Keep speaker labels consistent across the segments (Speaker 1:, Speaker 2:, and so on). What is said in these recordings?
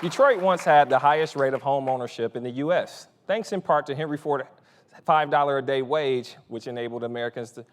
Speaker 1: Detroit once had the highest rate of home ownership in the U.S., thanks in part to Henry Ford's $5 a day wage, which enabled Americans to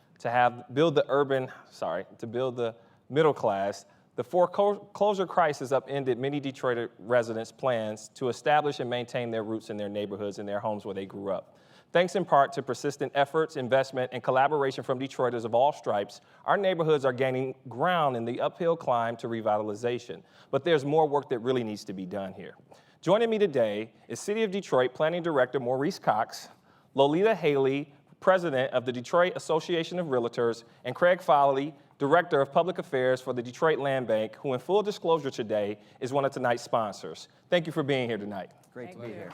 Speaker 1: build the middle class. The foreclosure crisis upended many Detroit residents' plans to establish and maintain their roots in their neighborhoods and their homes where they grew up. Thanks in part to persistent efforts, investment, and collaboration from Detroiters of all stripes, our neighborhoods are gaining ground in the uphill climb to revitalization. But there's more work that really needs to be done here. Joining me today is City of Detroit Planning Director Maurice Cox, Lolita Haley, President of the Detroit Association of Realtors, and Craig Fahle, Director of Public Affairs for the Detroit Land Bank, who in full disclosure today is one of tonight's sponsors. Thank you for being here tonight.
Speaker 2: Great to be here.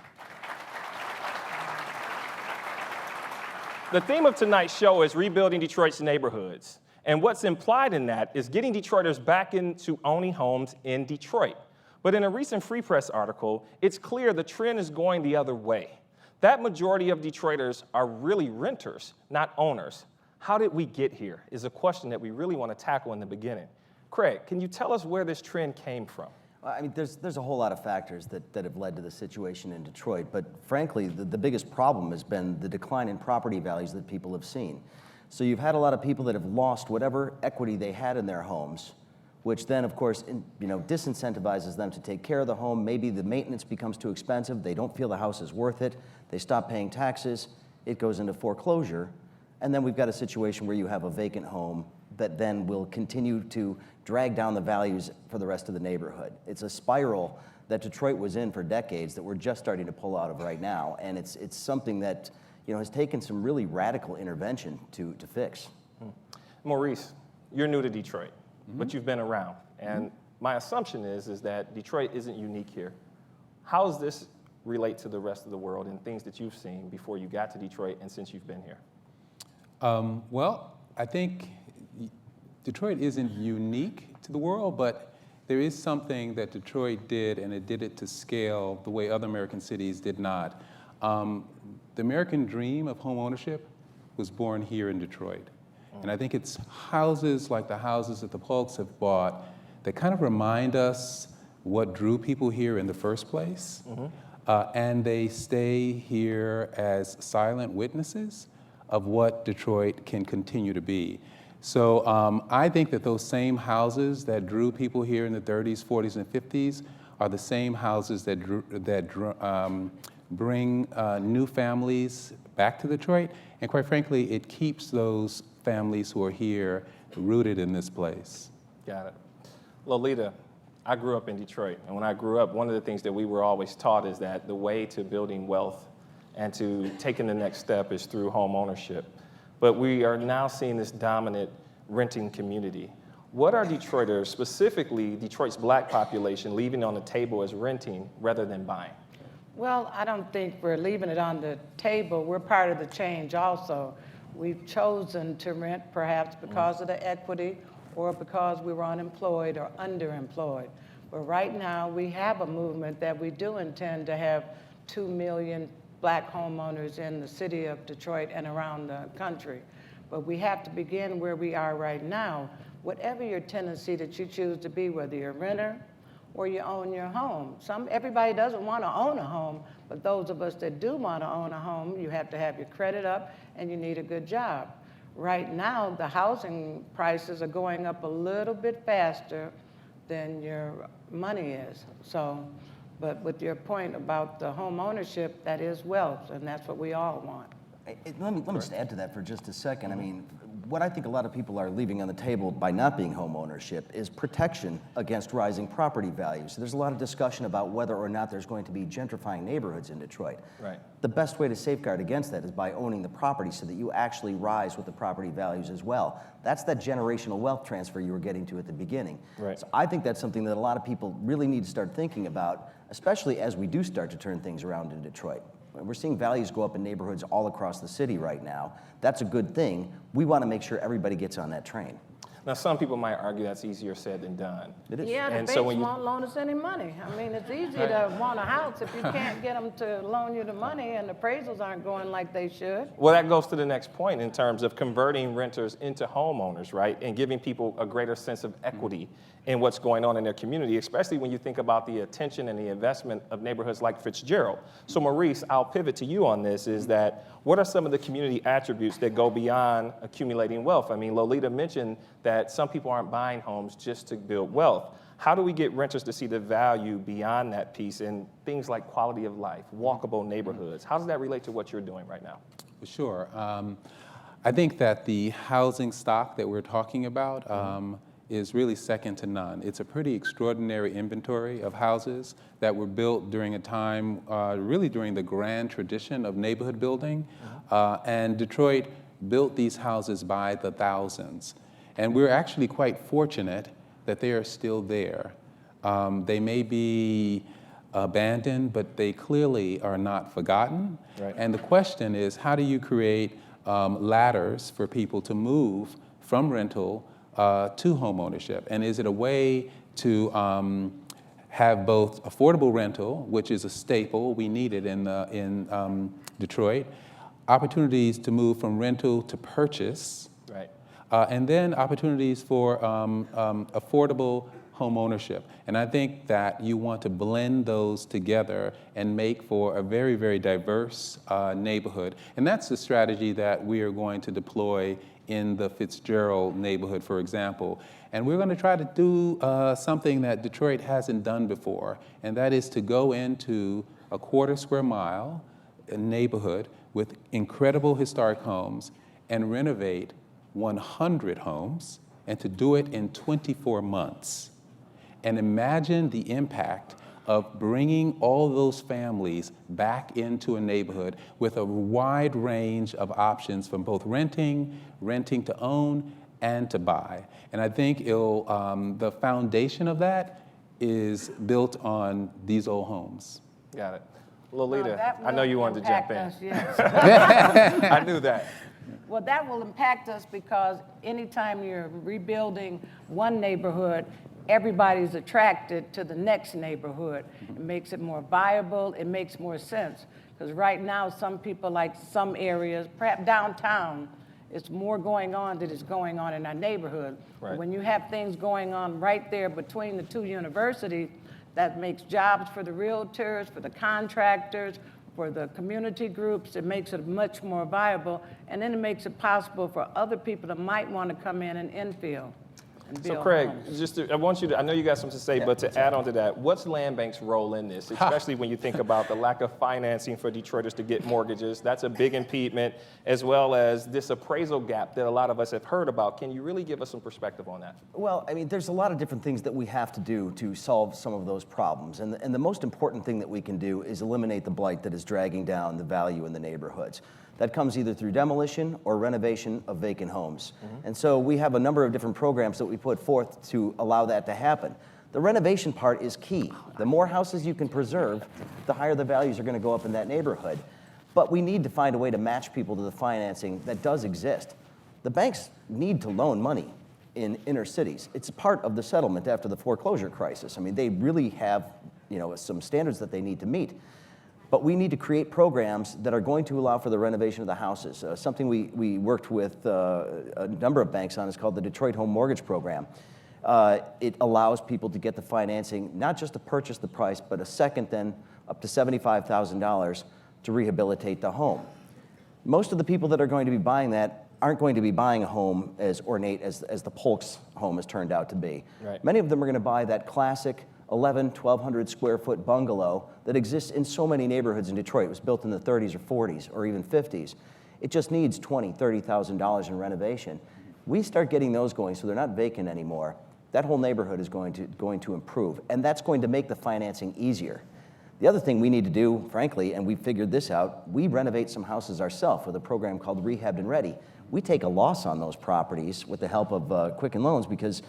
Speaker 1: The theme of tonight's show is rebuilding Detroit's neighborhoods. And what's implied in that is getting Detroiters back into owning homes in Detroit. But in a recent Free Press article, it's clear the trend is going the other way. That majority of Detroiters are really renters, not owners. How did we get here is a question that we really want to tackle in the beginning. Craig, can you tell us where this trend came from?
Speaker 2: I mean, there's a whole lot of factors that have led to the situation in Detroit, but frankly, the biggest problem has been the decline in property values that people have seen. So you've had a lot of people that have lost whatever equity they had in their homes, which then, of course, disincentivizes them to take care of the home. Maybe the maintenance becomes too expensive. They don't feel the house is worth it. They stop paying taxes. It goes into foreclosure. And then we've got a situation where you have a vacant home that then will continue to drag down the values for the rest of the neighborhood. It's a spiral that Detroit was in for decades that we're just starting to pull out of right now. And it's something that has taken some really radical intervention to fix.
Speaker 1: Maurice, you're new to Detroit, but you've been around. And my assumption is that Detroit isn't unique here. How does this relate to the rest of the world and things that you've seen before you got to Detroit and since you've been here?
Speaker 3: Well, I think Detroit isn't unique to the world, but there is something that Detroit did, and it did it to scale the way other American cities did not. The American dream of home ownership was born here in Detroit. And I think it's houses like the houses that the Polks have bought that kind of remind us what drew people here in the first place. And they stay here as silent witnesses of what Detroit can continue to be. So I think that those same houses that drew people here in the 30s, 40s, and 50s are the same houses that bring new families back to Detroit. And quite frankly, it keeps those families who are here rooted in this place.
Speaker 1: Got it. Lolita, I grew up in Detroit. And when I grew up, one of the things that we were always taught is that the way to building wealth and to taking the next step is through home ownership. But we are now seeing this dominant renting community. What are Detroiters, specifically Detroit's black population, leaving on the table as renting rather than buying?
Speaker 4: Well, I don't think we're leaving it on the table. We're part of the change also. We've chosen to rent perhaps because of the equity or because we were unemployed or underemployed. But right now we have a movement that we do intend to have 2 million black homeowners in the city of Detroit and around the country. But we have to begin where we are right now. Whatever your tendency that you choose to be, whether you're a renter or you own your home. Everybody doesn't want to own a home, but those of us that do want to own a home, you have to have your credit up and you need a good job. Right now, the housing prices are going up a little bit faster than your money is. But with your point about the home ownership, that is wealth, and that's what we all want.
Speaker 2: Let me just add to that for just a second. I mean, what I think a lot of people are leaving on the table by not being home ownership is protection against rising property values. So there's a lot of discussion about whether or not there's going to be gentrifying neighborhoods in Detroit.
Speaker 1: Right.
Speaker 2: The best way to safeguard against that is by owning the property so that you actually rise with the property values as well. That's that generational wealth transfer you were getting to at the beginning.
Speaker 1: Right.
Speaker 2: So I think that's something that a lot of people really need to start thinking about, especially as we do start to turn things around in Detroit. We're seeing values go up in neighborhoods all across the city right now. That's a good thing. We want to make sure everybody gets on that train.
Speaker 1: Now, some people might argue that's easier said than done.
Speaker 2: It is.
Speaker 4: Yeah, the banks won't loan us any money. I mean, it's easy to want a house if you can't get them to loan you the money and the appraisals aren't going like they should.
Speaker 1: Well, that goes to the next point in terms of converting renters into homeowners, right? And giving people a greater sense of equity in what's going on in their community, especially when you think about the attention and the investment of neighborhoods like Fitzgerald. So Maurice, I'll pivot to you on this, is that what are some of the community attributes that go beyond accumulating wealth? I mean, Lolita mentioned that some people aren't buying homes just to build wealth. How do we get renters to see the value beyond that piece in things like quality of life, walkable neighborhoods? How does that relate to what you're doing right now?
Speaker 3: Sure. I think that the housing stock that we're talking about is really second to none. It's a pretty extraordinary inventory of houses that were built during a time, really during the grand tradition of neighborhood building. And Detroit built these houses by the thousands. And we're actually quite fortunate that they are still there. They may be abandoned, but they clearly are not forgotten.
Speaker 1: Right.
Speaker 3: And the question is, how do you create ladders for people to move from rental to homeownership? And is it a way to have both affordable rental, which is a staple, we need it in Detroit, opportunities to move from rental to purchase,
Speaker 1: Right.
Speaker 3: and then opportunities for affordable home ownership. And I think that you want to blend those together and make for a very, very diverse neighborhood. And that's the strategy that we are going to deploy in the Fitzgerald neighborhood, for example. And we're going to try to do something that Detroit hasn't done before, and that is to go into a quarter square mile neighborhood with incredible historic homes and renovate 100 homes, and to do it in 24 months. And imagine the impact of bringing all those families back into a neighborhood with a wide range of options from both renting to own, and to buy. And I think the foundation of that is built on these old homes.
Speaker 1: Got it. Lolita,
Speaker 4: That
Speaker 1: I know
Speaker 4: will
Speaker 1: you wanted to jump
Speaker 4: impact
Speaker 1: in.
Speaker 4: us, yes.
Speaker 1: I knew that.
Speaker 4: Well, that will impact us because anytime you're rebuilding one neighborhood, everybody's attracted to the next neighborhood. It makes it more viable, it makes more sense. Because right now, some people like some areas, perhaps downtown, it's more going on than is going on in our neighborhood.
Speaker 1: Right.
Speaker 4: When you have things going on right there between the two universities, that makes jobs for the realtors, for the contractors, for the community groups. It makes it much more viable, and then it makes it possible for other people that might want to come in and infill and build
Speaker 1: So Craig,
Speaker 4: homes.
Speaker 1: I want you to, I know you got something to say, but to add on to that, what's Land Bank's role in this, especially when you think about the lack of financing for Detroiters to get mortgages? That's a big impediment, as well as this appraisal gap that a lot of us have heard about. Can you really give us some perspective on that?
Speaker 2: Well, I mean, there's a lot of different things that we have to do to solve some of those problems. And the most important thing that we can do is eliminate the blight that is dragging down the value in the neighborhoods. That comes either through demolition or renovation of vacant homes. And so we have a number of different programs that we put forth to allow that to happen. The renovation part is key. The more houses you can preserve, the higher the values are going to go up in that neighborhood. But we need to find a way to match people to the financing that does exist. The banks need to loan money in inner cities. It's a part of the settlement after the foreclosure crisis. I mean, they really have, some standards that they need to meet. But we need to create programs that are going to allow for the renovation of the houses. Something we worked with a number of banks on is called the Detroit Home Mortgage Program. It allows people to get the financing, not just to purchase the price, but a second then up to $75,000 to rehabilitate the home. Most of the people that are going to be buying that aren't going to be buying a home as ornate as the Polk's home has turned out to be.
Speaker 1: Right.
Speaker 2: Many of them are going to buy that classic 1,200 square foot bungalow that exists in so many neighborhoods in Detroit. It was built in the 30s or 40s or even 50s. It just needs $20,000, $30,000 in renovation. We start getting those going so they're not vacant anymore. That whole neighborhood is going to improve, and that's going to make the financing easier. The other thing we need to do, frankly, and we figured this out, we renovate some houses ourselves with a program called Rehabbed and Ready. We take a loss on those properties with the help of Quicken Loans, because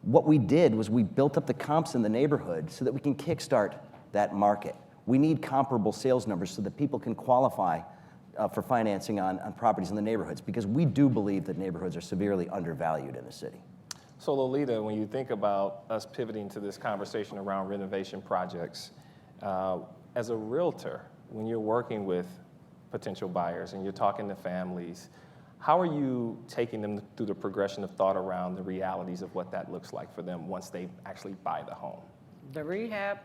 Speaker 2: what we did was we built up the comps in the neighborhood so that we can kickstart that market. We need comparable sales numbers so that people can qualify for financing on properties in the neighborhoods, because we do believe that neighborhoods are severely undervalued in the city.
Speaker 1: So Lolita, when you think about us pivoting to this conversation around renovation projects, as a realtor, when you're working with potential buyers and you're talking to families, how are you taking them through the progression of thought around the realities of what that looks like for them once they actually buy the home?
Speaker 4: The rehab,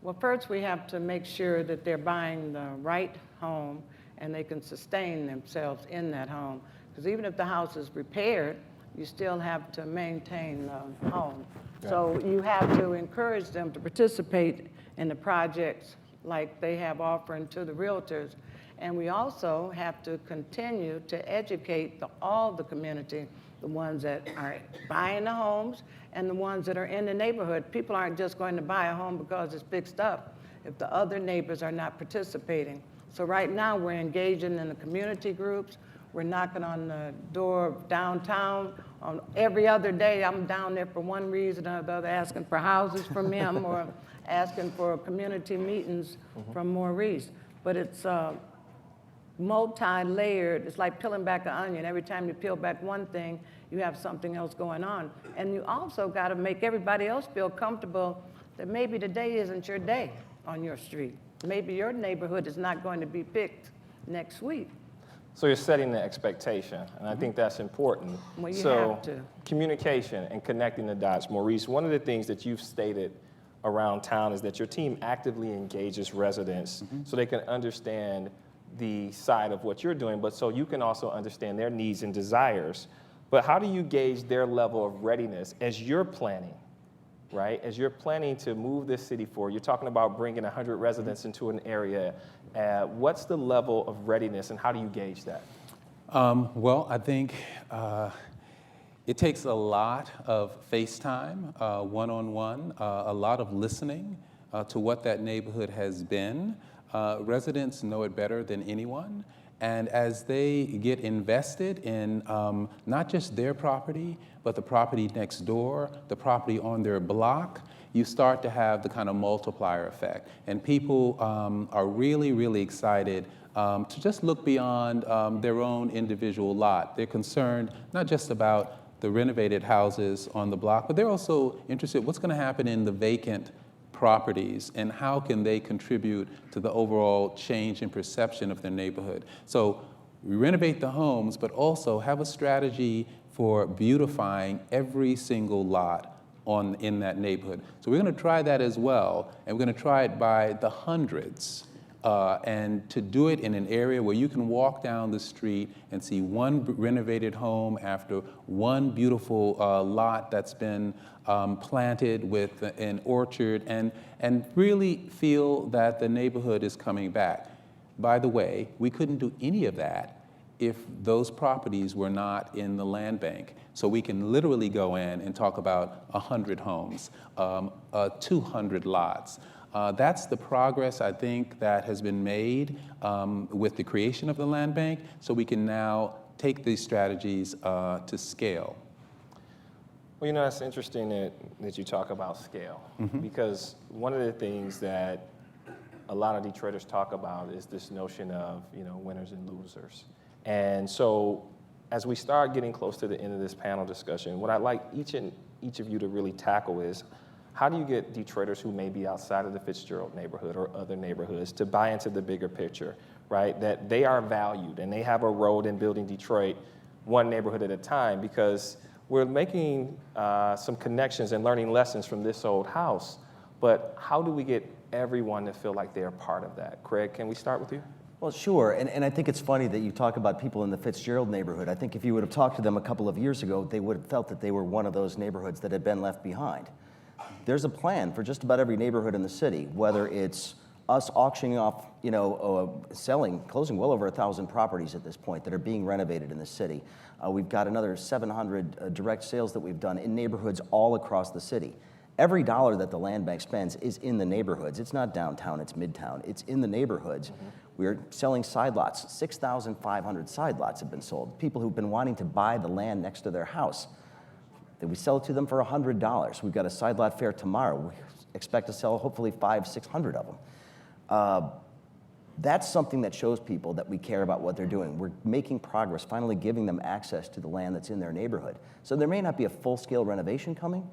Speaker 4: well, first we have to make sure that they're buying the right home and they can sustain themselves in that home. Because even if the house is repaired, you still have to maintain the home.
Speaker 1: Yeah.
Speaker 4: So you have to encourage them to participate in the projects like they have offering to the realtors. And we also have to continue to educate all the community, the ones that are buying the homes and the ones that are in the neighborhood. People aren't just going to buy a home because it's fixed up if the other neighbors are not participating. So right now we're engaging in the community groups. We're knocking on the door downtown. On every other day, I'm down there for one reason or the other, asking for houses from him or asking for community meetings from Maurice. But it's multi-layered. It's like peeling back an onion. Every time you peel back one thing, you have something else going on. And you also got to make everybody else feel comfortable that maybe today isn't your day on your street. Maybe your neighborhood is not going to be picked next week.
Speaker 1: So you're setting the expectation, and I think that's important.
Speaker 4: Well, you
Speaker 1: so
Speaker 4: have to.
Speaker 1: Communication and connecting the dots. Maurice, one of the things that you've stated around town is that your team actively engages residents so they can understand the side of what you're doing, but so you can also understand their needs and desires. But how do you gauge their level of readiness as you're planning, right? As you're planning to move this city forward, you're talking about bringing 100 residents into an area. What's the level of readiness and how do you gauge that?
Speaker 3: Well, I think it takes a lot of FaceTime, one-on-one, a lot of listening to what that neighborhood has been. Residents know it better than anyone. And as they get invested in not just their property, but the property next door, the property on their block, you start to have the kind of multiplier effect. And people are really, really excited to just look beyond their own individual lot. They're concerned not just about the renovated houses on the block, but they're also interested what's going to happen in the vacant properties and how can they contribute to the overall change in perception of their neighborhood. So we renovate the homes, but also have a strategy for beautifying every single lot in that neighborhood. So we're going to try that as well, and we're going to try it by the hundreds. And to do it in an area where you can walk down the street and see one renovated home after one beautiful lot that's been planted with an orchard, and really feel that the neighborhood is coming back. By the way, we couldn't do any of that if those properties were not in the land bank. So we can literally go in and talk about 100 homes, 200 lots. That's the progress, I think, that has been made with the creation of the land bank, so we can now take these strategies to scale.
Speaker 1: Well, you know, it's interesting that you talk about scale, because one of the things that a lot of Detroiters talk about is this notion of, you know, winners and losers. And so as we start getting close to the end of this panel discussion, what I'd like each of you to really tackle is, how do you get Detroiters who may be outside of the Fitzgerald neighborhood or other neighborhoods to buy into the bigger picture, right? That they are valued and they have a role in building Detroit one neighborhood at a time, because we're making some connections and learning lessons from this old house, but how do we get everyone to feel like they're part of that? Craig, can we start with you?
Speaker 2: Well, sure, and I think it's funny that you talk about people in the Fitzgerald neighborhood. I think if you would have talked to them a couple of years ago, they would have felt that they were one of those neighborhoods that had been left behind. There's a plan for just about every neighborhood in the city, whether it's us auctioning off, you know, closing well over 1,000 properties at this point that are being renovated in the city. We've got another 700 direct sales that we've done in neighborhoods all across the city. Every dollar that the land bank spends is in the neighborhoods. It's not downtown, it's midtown. It's in the neighborhoods. We're selling side lots. 6,500 side lots have been sold. People who've been wanting to buy the land next to their house. We sell it to them for $100. We've got a side lot fair tomorrow. We expect to sell hopefully 500-600 of them. That's something that shows people that we care about what they're doing. We're making progress, finally giving them access to the land that's in their neighborhood. So there may not be a full-scale renovation coming,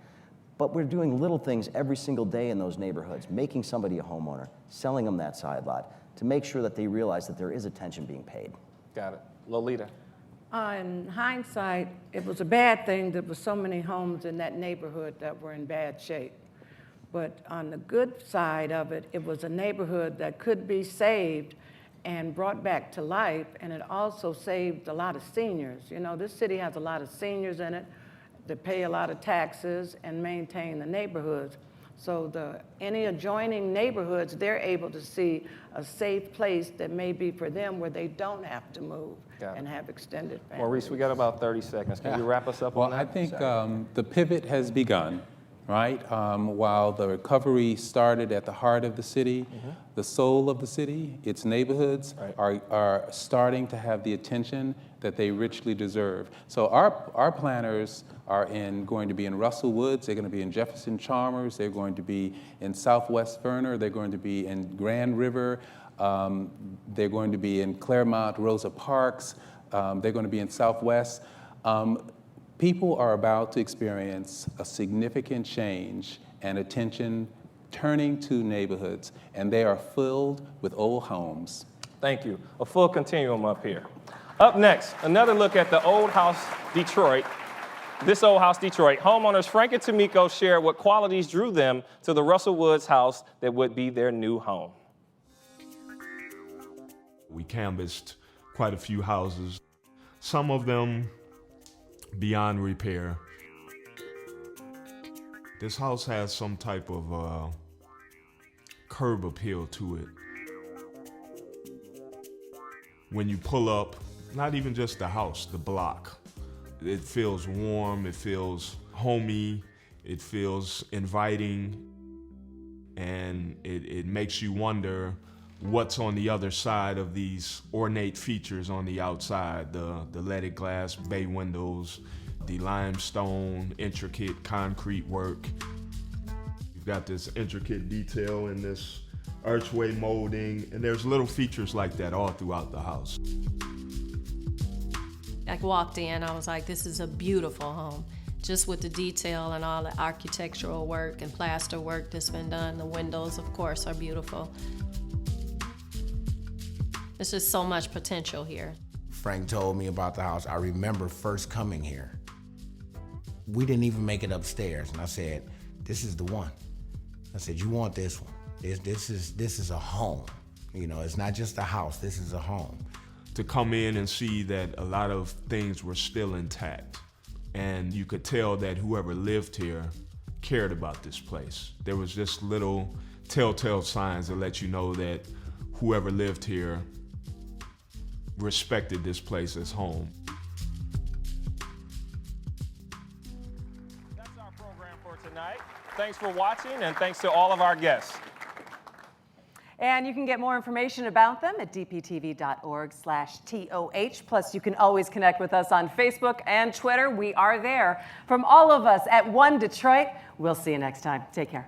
Speaker 2: but we're doing little things every single day in those neighborhoods, making somebody a homeowner, selling them that side lot, to make sure that they realize that there is attention being paid.
Speaker 1: Got it. Lolita.
Speaker 4: In hindsight, it was a bad thing there were so many homes in that neighborhood that were in bad shape. But on the good side of it, it was a neighborhood that could be saved and brought back to life, and it also saved a lot of seniors. You know, this city has a lot of seniors in it that pay a lot of taxes and maintain the neighborhoods. So any adjoining neighborhoods, they're able to see a safe place that may be for them where they don't have to move and have extended families.
Speaker 1: Maurice, we got about 30 seconds. Can you wrap us up on that?
Speaker 3: Well, I think the pivot has begun, right? While the recovery started at the heart of the city, the soul of the city, its neighborhoods are starting to have the attention that they richly deserve. So our planners are going to be in Russel Woods, they're going to be in Jefferson Chalmers, they're going to be in Southwest Verner, they're going to be in Grand River, they're going to be in Claremont, Rosa Parks, they're going to be in Southwest. People are about to experience a significant change and attention turning to neighborhoods, and they are filled with old homes.
Speaker 1: Thank you. A full continuum up here. Up next, another look at the Old House Detroit. This Old House Detroit. Homeowners Frank and Tamiko share what qualities drew them to the Russel Woods house that would be their new home.
Speaker 5: We canvassed quite a few houses, some of them beyond repair. This house has some type of curb appeal to it. When you pull up, not even just the house, the block, it feels warm, it feels homey, it feels inviting, and it makes you wonder what's on the other side of these ornate features on the outside, the leaded glass bay windows, the limestone, intricate concrete work. You've got this intricate detail in this archway molding, and there's little features like that all throughout the house.
Speaker 6: I walked in, I was like, this is a beautiful home. Just with the detail and all the architectural work and plaster work that's been done. The windows, of course, are beautiful. There's just so much potential here.
Speaker 7: Frank told me about the house. I remember first coming here. We didn't even make it upstairs, and I said, this is the one. I said, you want this one. This is a home. You know, it's not just a house, this is a home.
Speaker 5: To come in and see that a lot of things were still intact, and you could tell that whoever lived here cared about this place. There was just little telltale signs that let you know that whoever lived here respected this place as home.
Speaker 1: That's our program for tonight. Thanks for watching, and thanks to all of our guests.
Speaker 8: And you can get more information about them at dptv.org/TOH. Plus, you can always connect with us on Facebook and Twitter. We are there. From all of us at One Detroit, we'll see you next time. Take care.